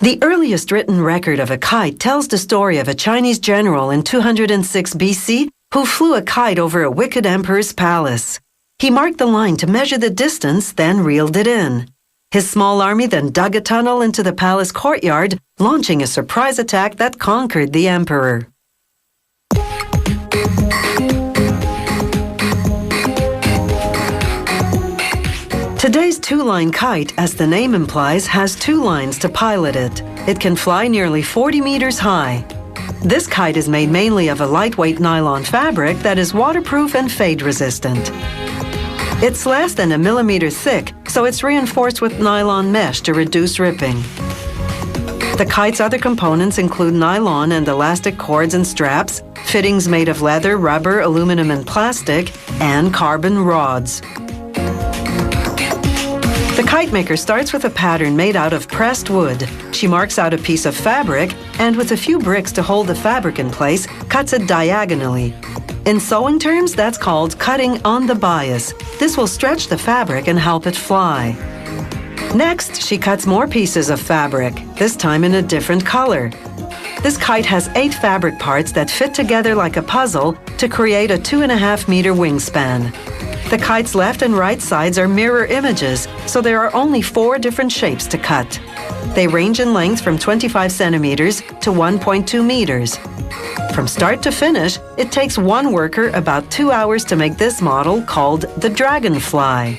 The earliest written record of a kite tells the story of a Chinese general in 206 BC who flew a kite over a wicked emperor's palace. He marked the line to measure the distance, then reeled it in. His small army then dug a tunnel into the palace courtyard, launching a surprise attack that conquered the emperor. Today's two-line kite, as the name implies, has two lines to pilot it. It can fly nearly 40 meters high. This kite is made mainly of a lightweight nylon fabric that is waterproof and fade-resistant. It's less than 1 millimeter thick, so it's reinforced with nylon mesh to reduce ripping. The kite's other components include nylon and elastic cords and straps, fittings made of leather, rubber, aluminum, and plastic, and carbon rods. The kite maker starts with a pattern made out of pressed wood. She marks out a piece of fabric and, with a few bricks to hold the fabric in place, cuts it diagonally. In sewing terms, that's called cutting on the bias. This will stretch the fabric and help it fly. Next, she cuts more pieces of fabric, this time in a different color. This kite has 8 fabric parts that fit together like a puzzle to create a 2.5-meter wingspan. The kite's left and right sides are mirror images, so there are only 4 different shapes to cut. They range in length from 25 centimeters to 1.2 meters. From start to finish, it takes one worker about 2 hours to make this model called the Dragonfly.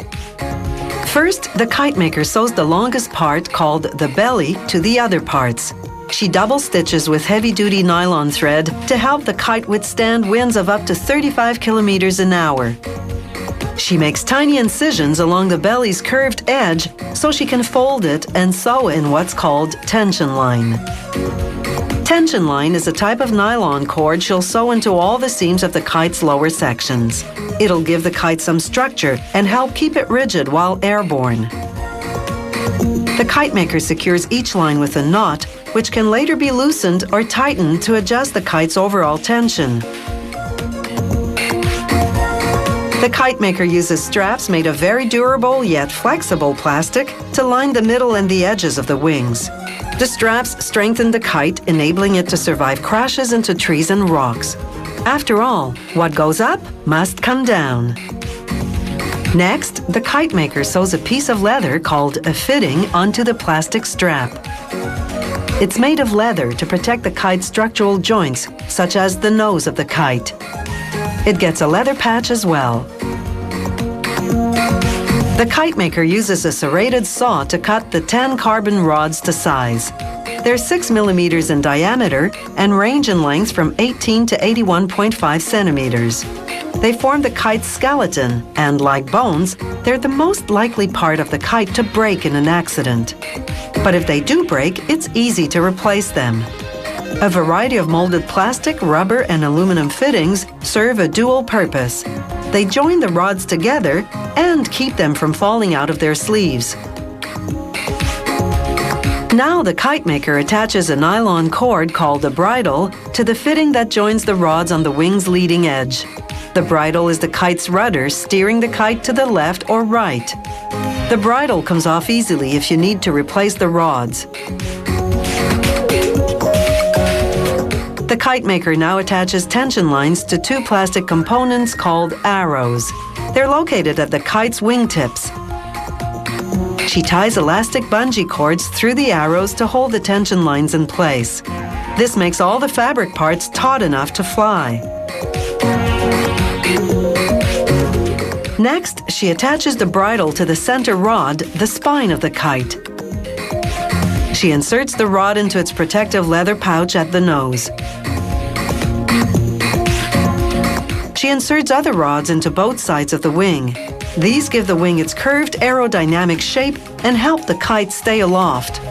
First, the kite maker sews the longest part, called the belly, to the other parts. She double stitches with heavy-duty nylon thread to help the kite withstand winds of up to 35 kilometers an hour. She makes tiny incisions along the belly's curved edge so she can fold it and sew in what's called tension line. Tension line is a type of nylon cord she'll sew into all the seams of the kite's lower sections. It'll give the kite some structure and help keep it rigid while airborne. The kite maker secures each line with a knot, which can later be loosened or tightened to adjust the kite's overall tension. The kite maker uses straps made of very durable yet flexible plastic to line the middle and the edges of the wings. The straps strengthen the kite, enabling it to survive crashes into trees and rocks. After all, what goes up must come down. Next, the kite maker sews a piece of leather called a fitting onto the plastic strap. It's made of leather to protect the kite's structural joints, such as the nose of the kite. It gets a leather patch as well. The kite maker uses a serrated saw to cut the 10 carbon rods to size. They're 6 millimeters in diameter and range in length from 18 to 81.5 centimeters. They form the kite's skeleton, and like bones, they're the most likely part of the kite to break in an accident. But if they do break, it's easy to replace them. A variety of molded plastic, rubber, and aluminum fittings serve a dual purpose. They join the rods together and keep them from falling out of their sleeves. Now the kite maker attaches a nylon cord called a bridle to the fitting that joins the rods on the wing's leading edge. The bridle is the kite's rudder, steering the kite to the left or right. The bridle comes off easily if you need to replace the rods. The kite maker now attaches tension lines to 2 plastic components called arrows. They're located at the kite's wingtips. She ties elastic bungee cords through the arrows to hold the tension lines in place. This makes all the fabric parts taut enough to fly. Next, she attaches the bridle to the center rod, the spine of the kite. She inserts the rod into its protective leather pouch at the nose. She inserts other rods into both sides of the wing. These give the wing its curved aerodynamic shape and help the kite stay aloft.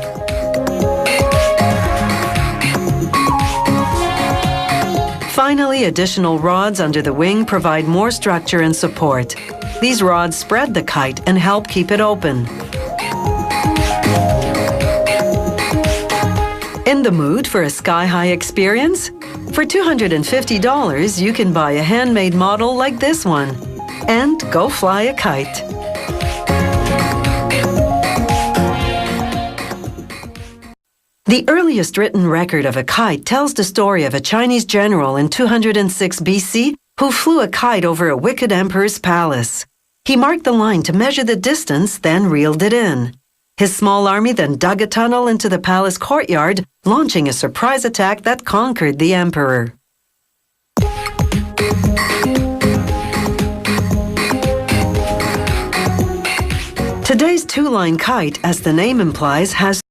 Finally, additional rods under the wing provide more structure and support. These rods spread the kite and help keep it open. In the mood for a sky-high experience? For $250, you can buy a handmade model like this one and go fly a kite. The earliest written record of a kite tells the story of a Chinese general in 206 BC who flew a kite over a wicked emperor's palace. He marked the line to measure the distance, then reeled it in. His small army then dug a tunnel into the palace courtyard, launching a surprise attack that conquered the emperor. Today's two-line kite, as the name implies, has